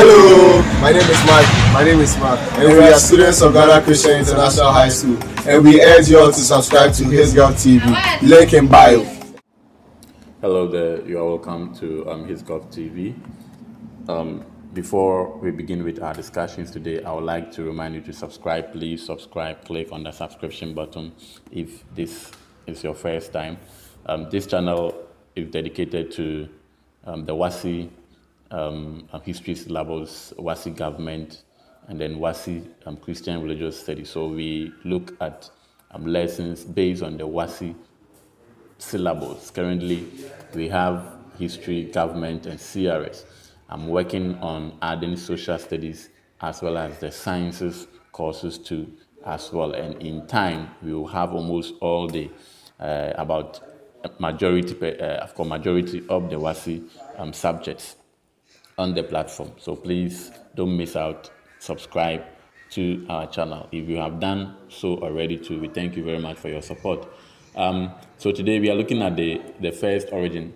Hello, my name is Mike. My name is Mark, and we are students of Ghana Christian International High School, and we urge you all to subscribe to His Gulf TV. Link in bio. Hello there, you are welcome to His Gulf TV. Before we begin with our discussions today, I would like to remind you to subscribe. Please subscribe, click on the subscription button if this is your first time. This channel is dedicated to the WASI history syllabus, WASI government, and then WASI Christian religious studies. So we look at lessons based on the WASI syllabus. Currently, we have history, government, and CRS. I'm working on adding social studies as well as the sciences courses too as well. And in time, we will have almost all the about majority of the WASI subjects on the platform. So please don't miss out. Subscribe to our channel. If you have done so already too, we thank you very much for your support. So today we are looking at the first origin.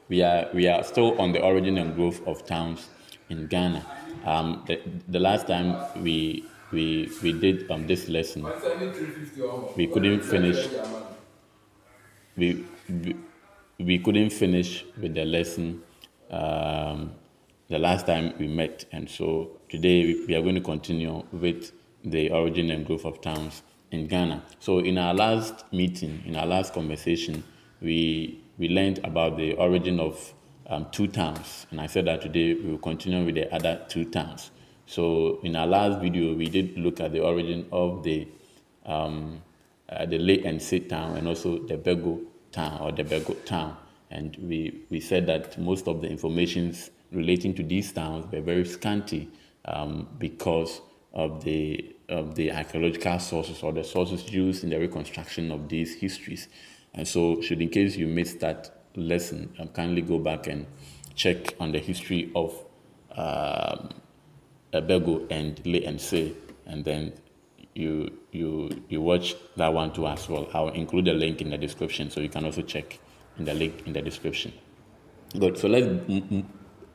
We are still on the origin and growth of towns in Ghana. The last time we did this lesson, we couldn't finish. We couldn't finish with the lesson the last time we met, and so today we are going to continue with the origin and growth of towns in Ghana. So in our last meeting, in our last conversation, we learned about the origin of two towns, and I said that today we will continue with the other two towns. So in our last video, we did look at the origin of the Lake and Sit town and also the Bego town or the Bego town, and we said that most of the informations relating to these towns were very scanty because of the archaeological sources or the sources used in the reconstruction of these histories. And so, should in case you missed that lesson, kindly go back and check on the history of Bego and Le and Se, and then you watch that one too as well. I'll include a link in the description, so you can also check in the link in the description. Good. So let's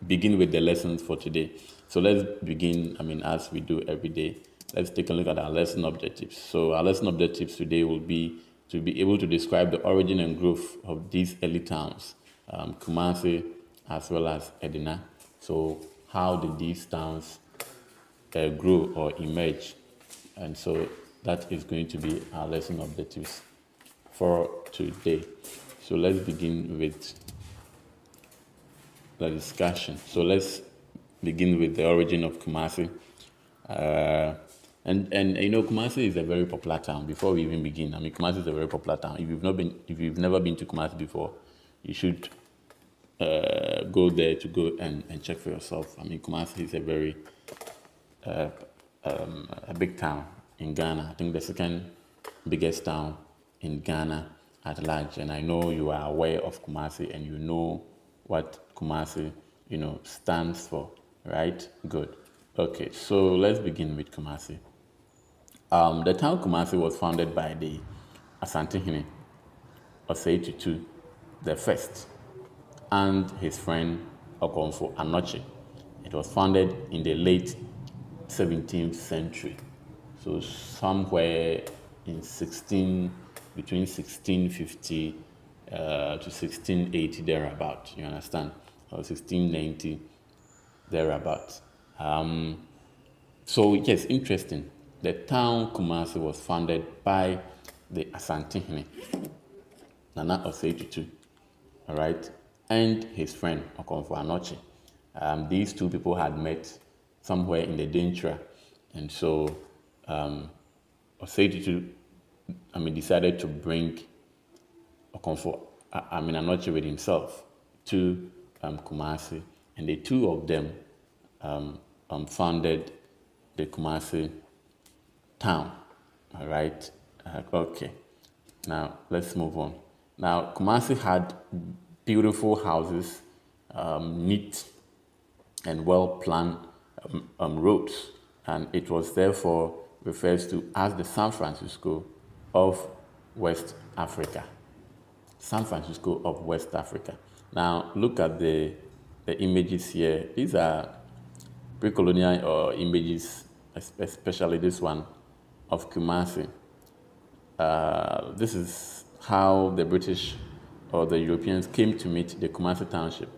begin with the lessons for today. So let's begin, as we do every day, let's take a look at our lesson objectives. So our lesson objectives today will be to be able to describe the origin and growth of these early towns, Comassie as well as Edina. So how did these towns grow or emerge? And so that is going to be our lesson objectives for today. So let's begin with the discussion. So let's begin with the origin of Kumasi. And you know, Kumasi is a very popular town. Before we even begin, Kumasi is a very popular town. If you've never been to Kumasi before, you should go there to go and check for yourself. Kumasi is a very a big town in Ghana. I think the second biggest town in Ghana at large. And I know you are aware of Kumasi and you know what Kumasi, stands for, right? Good. Okay, so let's begin with Kumasi. The town Kumasi was founded by the Ashanti Region, Osei Tutu the first, and his friend Okomfo Anoche. It was founded in the late 17th century, so somewhere in between 1650 to 1680 thereabout. You understand? Or 1690 thereabout. So yes, interesting. The town Kumasi was founded by the Ashanti Region, Nana Osei Tutu, all right, and his friend Okomfo Anoche. These two people had met somewhere in the Dentra, and so Osei Tutu, decided to bring Okomfo Anoche with himself to Kumasi, and the two of them founded the Kumasi town. All right. Okay. Now let's move on. Now Kumasi had beautiful houses, neat and well-planned roads, and it was therefore referred to as the San Francisco of West Africa. San Francisco of West Africa. Now look at the images here. These are pre-colonial images, especially this one of Kumasi. This is how the British or the Europeans came to meet the Kumasi township.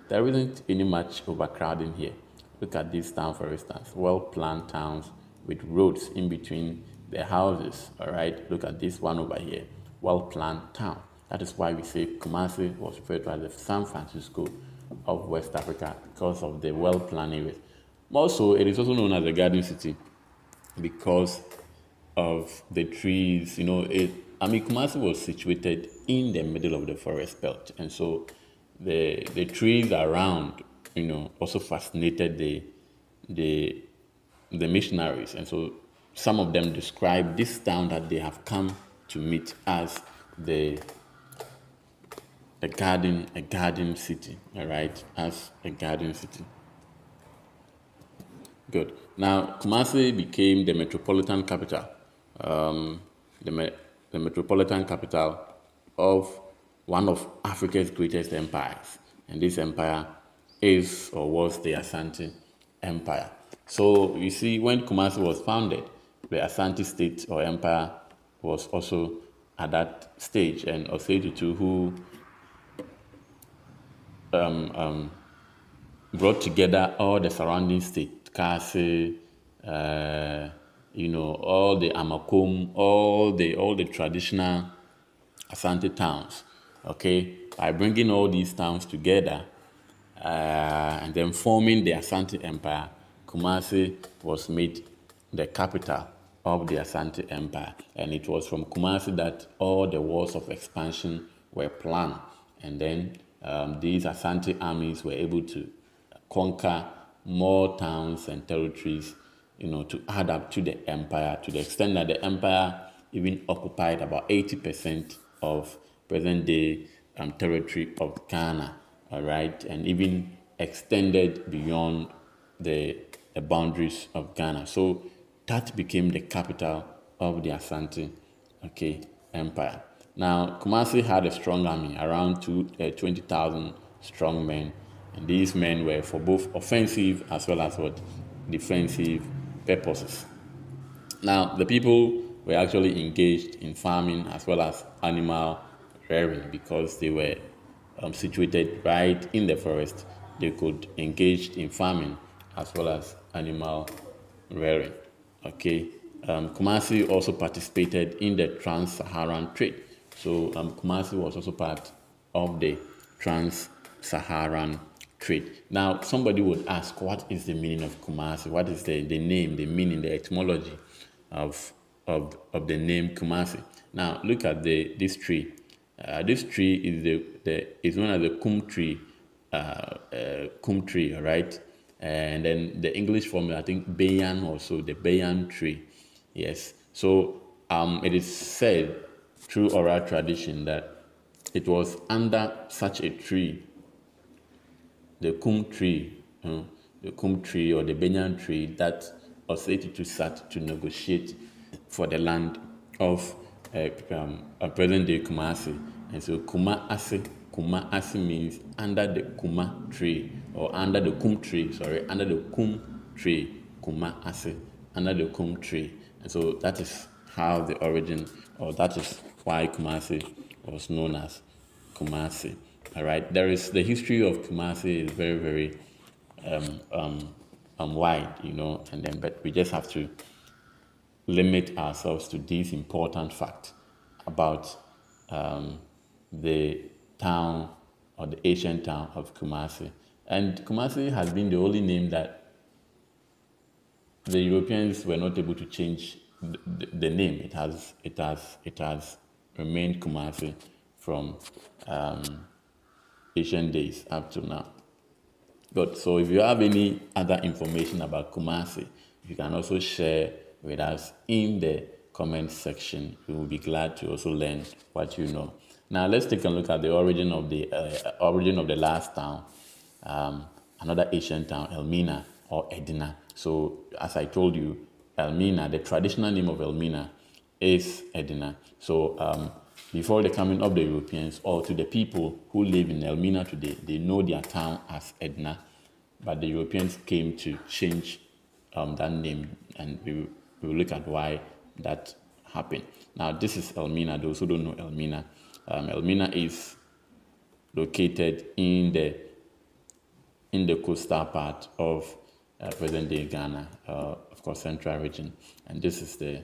There isn't any much overcrowding here. Look at this town, for instance, well-planned towns with roads in between the houses, all right? Look at this one over here, well-planned town. That is why we say Kumasi was referred to as the San Francisco of West Africa, because of the well-planned areas. Also, it is also known as the Garden City because of the trees. You know, Kumasi was situated in the middle of the forest belt, and so the trees around, you know, also fascinated the missionaries, and so some of them describe this town that they have come to meet as a garden city, all right, as a garden city. Good. Now, Kumasi became the metropolitan capital, the metropolitan capital of one of Africa's greatest empires, and this empire is or was the Ashanti Empire. So you see, when Kumasi was founded, the Ashanti state or empire was also at that stage, and Osei Tutu, who brought together all the surrounding states, Kasi, you know, all the Amakom, all the traditional Ashanti towns, okay, by bringing all these towns together and then forming the Ashanti Empire, Kumasi was made the capital of the Ashanti Empire, and it was from Kumasi that all the wars of expansion were planned, and then these Ashanti armies were able to conquer more towns and territories, you know, to add up to the empire, to the extent that the empire even occupied about 80% of present-day territory of Ghana, all right, and even extended beyond the boundaries of Ghana. So that became the capital of the Ashanti, okay, Empire. Now, Kumasi had a strong army, around 20,000 strong men, and these men were for both offensive as well as defensive purposes. Now, the people were actually engaged in farming as well as animal rearing because they were situated right in the forest. They could engage in farming as well as animal rearing. Okay, Comassie also participated in the trans-Saharan trade. So Comassie was also part of the trans-Saharan trade. Now, somebody would ask, what is the meaning of Comassie? What is the name, the meaning, the etymology of the name Comassie? Now, look at this tree. This tree is known as the kum tree. All right. And then the English form, I think, bayan, also the bayan tree. Yes. So it is said through oral tradition that it was under such a tree, the kum tree, or the banyan tree, that Osei Tutu sat to negotiate for the land of present-day Comassie. And so Coomassie means under the Kuma tree, or under the kum tree, under the kum tree, Coomassie, under the kum tree. And so that is how the origin, or that is why Comassie was known as Comassie. All right, the history of Comassie is very, very wide, and then, but we just have to limit ourselves to these important facts about the town, or the ancient town of Kumasi. And Kumasi has been the only name that the Europeans were not able to change the name. It has remained Kumasi from ancient days up to now. Good. So if you have any other information about Kumasi, you can also share with us in the comment section. We will be glad to also learn what you know. Now let's take a look at the origin of the last town, another ancient town, Elmina or Edina. So as I told you, Elmina, the traditional name of Elmina is Edina. So before the coming of the Europeans, or to the people who live in Elmina today, they know their town as Edina. but the Europeans came to change that name, and we will look at why that happened. Now, this is Elmina. Those who don't know Elmina, Elmina is located in the coastal part of present-day Ghana, of course, Central Region, and this is the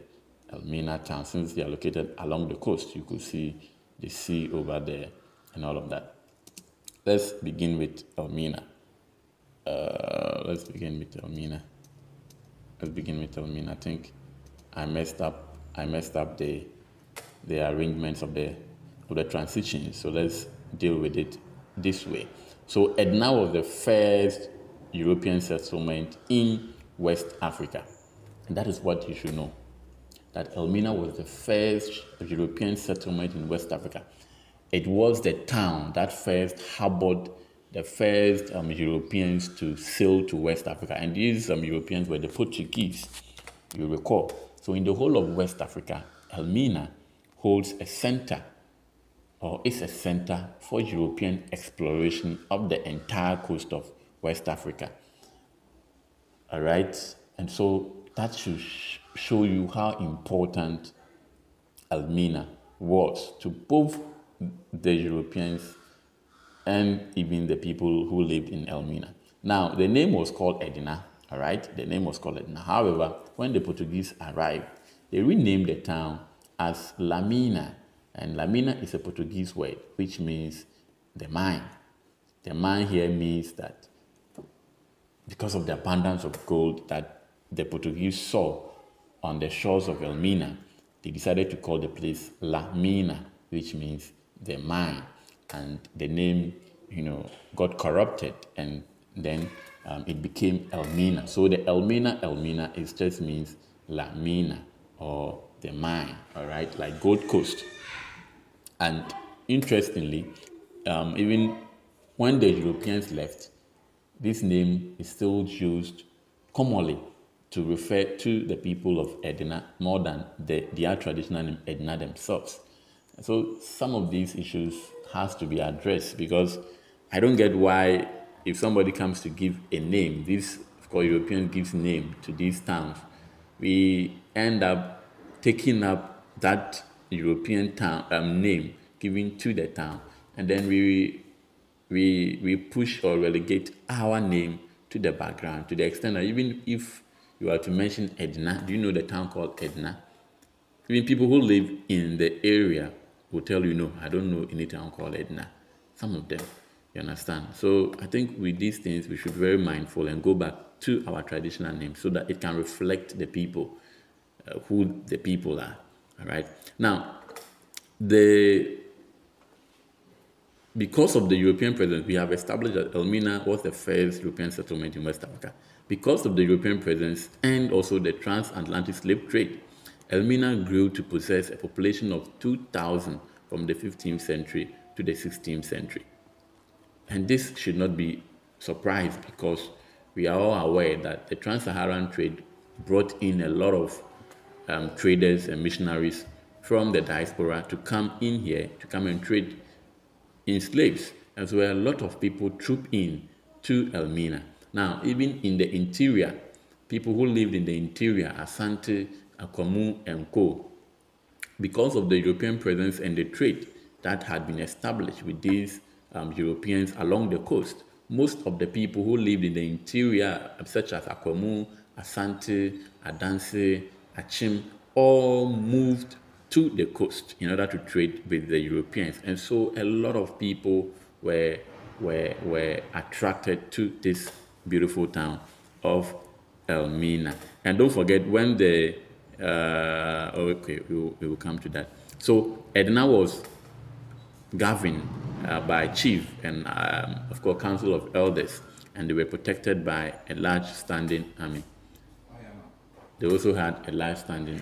Elmina town. Since they are located along the coast, you could see the sea over there and all of that. Let's begin with Elmina. Let's begin with Elmina. I think I messed up the arrangements of the transition. So let's deal with it this way. So Edina was the first European settlement in West Africa. And that is what you should know. That Elmina was the first European settlement in West Africa. It was the town that first harbored the first Europeans to sail to West Africa. And these Europeans were the Portuguese, you recall. So in the whole of West Africa, Elmina holds a center, or is a center for European exploration of the entire coast of West Africa. All right? And so that should show you how important Elmina was to both the Europeans and even the people who lived in Elmina. Now, the name was called Edina, all right? The name was called Edina. However, when the Portuguese arrived, they renamed the town as Lamina. And Lamina is a Portuguese word, which means the mine. The mine here means that because of the abundance of gold that the Portuguese saw on the shores of Elmina, they decided to call the place La Mina, which means the mine. And the name, got corrupted, and then it became Elmina. So the Elmina, it just means La Mina, or the mine, all right, like Gold Coast. And interestingly, even when the Europeans left, this name is still used commonly to refer to the people of Edina more than their traditional name Edina themselves. So some of these issues has to be addressed, because I don't get why, if somebody comes to give a name, this, of course, European gives name to these towns, we end up taking up that European town name given to the town, and then we push or relegate our name to the background, to the extent that even if you are to mention Edina, do you know the town called Edina? Even people who live in the area will tell you, no, I don't know any town called Edina. Some of them, you understand? So I think with these things, we should be very mindful and go back to our traditional name so that it can reflect the people, who the people are, all right? Now, because of the European presence, we have established that Elmina was the first European settlement in West Africa. Because of the European presence and also the transatlantic slave trade, Elmina grew to possess a population of 2,000 from the 15th century to the 16th century. And this should not be surprised, because we are all aware that the trans-Saharan trade brought in a lot of traders and missionaries from the diaspora to come in here, to come and trade in slaves. And so a lot of people trooped in to Elmina. Now, even in the interior, people who lived in the interior, Asante, Equator, and Co., because of the European presence and the trade that had been established with these Europeans along the coast, most of the people who lived in the interior, such as Akwamu, Asante, Adanse, Achim, all moved to the coast in order to trade with the Europeans. And so a lot of people were attracted to this beautiful town of Elmina. And don't forget, when we will come to that. So Edina was governed by a chief and, of course, council of elders, and they were protected by a large standing army. They also had a large standing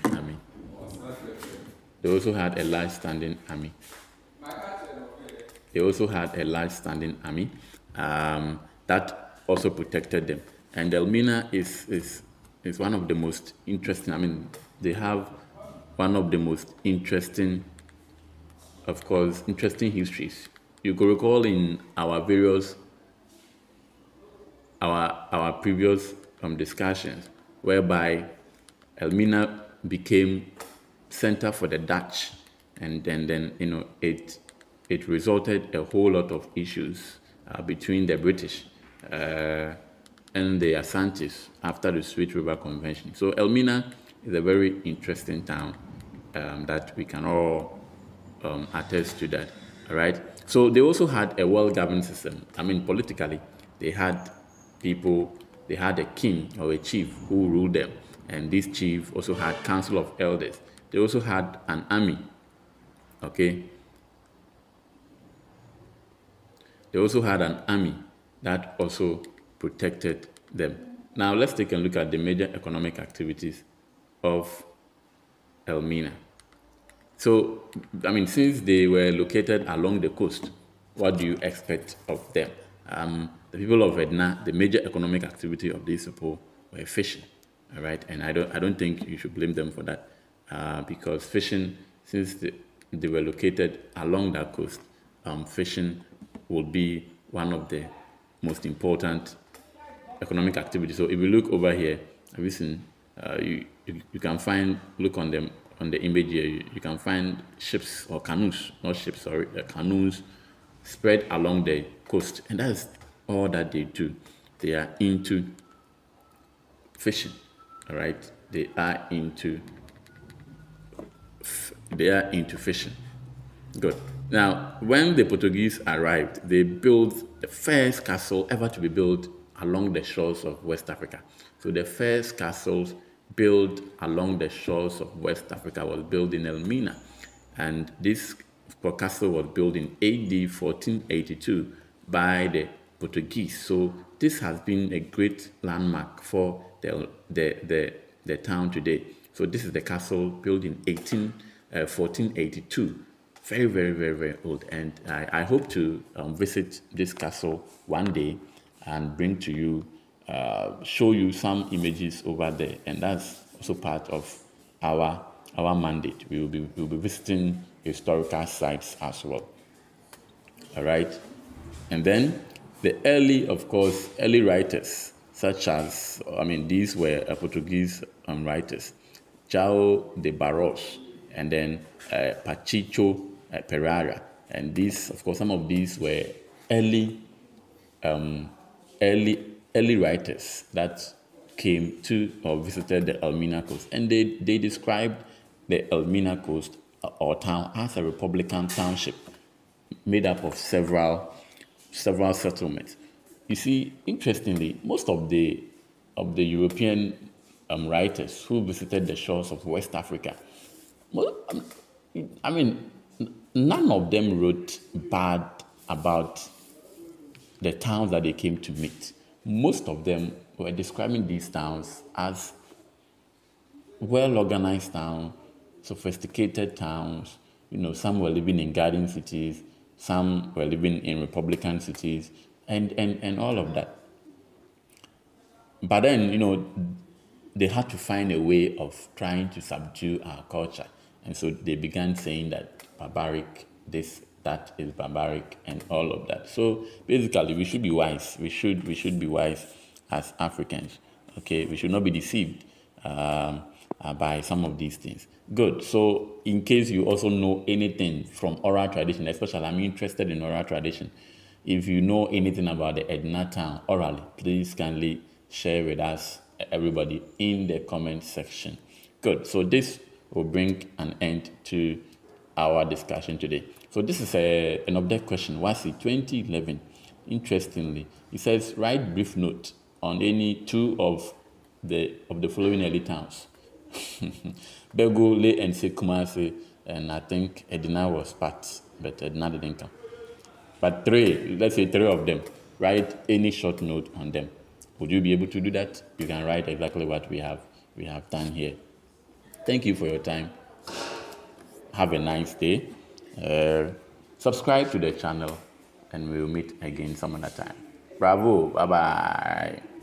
army. That also protected them. And Elmina is one of the most interesting. They have one of the most interesting, of course, interesting histories. You could recall in our various our previous discussions, whereby Elmina became center for the Dutch, and then it resulted a whole lot of issues between the British and the Asantis after the Sweet River Convention. So Elmina is a very interesting town that we can all attest to that. All right. So they also had a well-governed system. I mean, politically, they had people, they had a king or a chief who ruled them, and this chief also had council of elders. They also had an army. Okay. They also had an army that also protected them. Now let's take a look at the major economic activities of Elmina. So, I mean, since they were located along the coast, what do you expect of them? The people of Edina, the major economic activity of these people were fishing, all right? And I don't think you should blame them for that, because fishing, since they were located along that coast, fishing will be one of the most important economic activities. So if you look over here, have you seen? You can find, look on them on the image here. You can find ships or canoes, not ships, sorry, canoes spread along the coast, and that's all that they do. They are into fishing. All right, they are into fishing. Good. Now, when the Portuguese arrived, they built the first castle ever to be built along the shores of West Africa. So the first castles built along the shores of West Africa was built in Elmina, and this castle was built in AD 1482 by the Portuguese. So this has been a great landmark for the town today. So this is the castle built in 1482. Very, very, very, very old. And I hope to visit this castle one day and bring to you, show you some images over there. And that's also part of our mandate. We will be visiting historical sites as well. All right. And then the early writers, such as, I mean, these were Portuguese writers, João de Barros, and then Pachicho Pereira. And these, of course, some of these were early writers that came to or visited the Elmina coast, and they described the Elmina coast or town as a republican township made up of several settlements. You see, interestingly, most of the European writers who visited the shores of West Africa, I mean, none of them wrote bad about the towns that they came to meet. Most of them were describing these towns as well-organized towns, sophisticated towns. You know, some were living in garden cities, some were living in republican cities, and all of that. But then, you know, they had to find a way of trying to subdue our culture. And so they began saying that barbaric, that is barbaric, and all of that. So basically, we should be wise. We should be wise as Africans. Okay, we should not be deceived by some of these things. Good. So in case you also know anything from oral tradition, especially I'm interested in oral tradition. If you know anything about the Edina town orally, please kindly share with us, everybody, in the comment section. Good. So this will bring an end to our discussion today. So this is an update question. Wasi 2011. Interestingly, it says write brief note on any two of the following early towns. Bego, Le, and Coomassie, and I think Edina was part, but Edina didn't come. But let's say three of them, write any short note on them. Would you be able to do that? You can write exactly what we have done here. Thank you for your time. Have a nice day. Subscribe to the channel, and we'll meet again some other time. Bravo. Bye-bye.